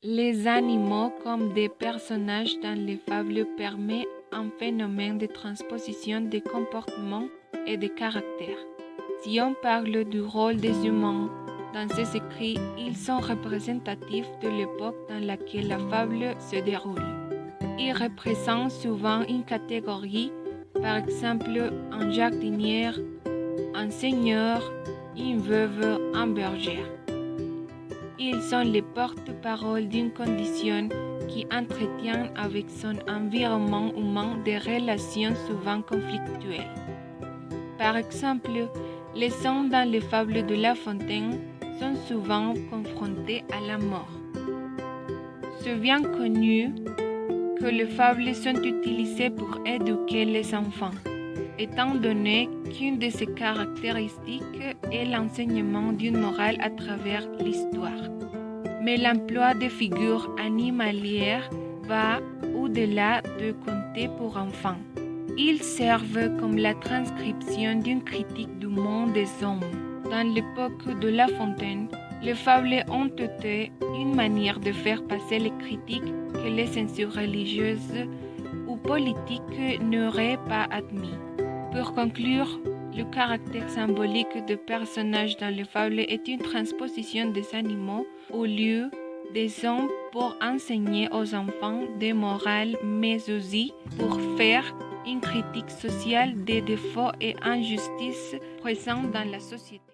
Les animaux comme des personnages dans les fables permettent un phénomène de transposition des comportements et des caractères. Si on parle du rôle des humains dans ces écrits, ils sont représentatifs de l'époque dans laquelle la fable se déroule. Ils représentent souvent une catégorie, par exemple un jardinier, un seigneur, une veuve, un berger. Ils sont les porte-parole d'une condition qui entretient avec son environnement humain des relations souvent conflictuelles. Par exemple, les hommes dans les fables de La Fontaine sont souvent confrontés à la mort. C'est bien connu que les fables sont utilisées pour éduquer les enfants, étant donné qu'une de ses caractéristiques est l'enseignement d'une morale à travers l'histoire. Mais l'emploi de figures animalières va au-delà de contes pour enfants. Ils servent comme la transcription d'une critique du monde des hommes. Dans l'époque de La Fontaine, les fables ont été une manière de faire passer les critiques que les censures religieuses ou politiques n'auraient pas admis. Pour conclure, le caractère symbolique des personnages dans les fables est une transposition des animaux au lieu des hommes pour enseigner aux enfants des morales, mais aussi pour faire une critique sociale des défauts et injustices présents dans la société.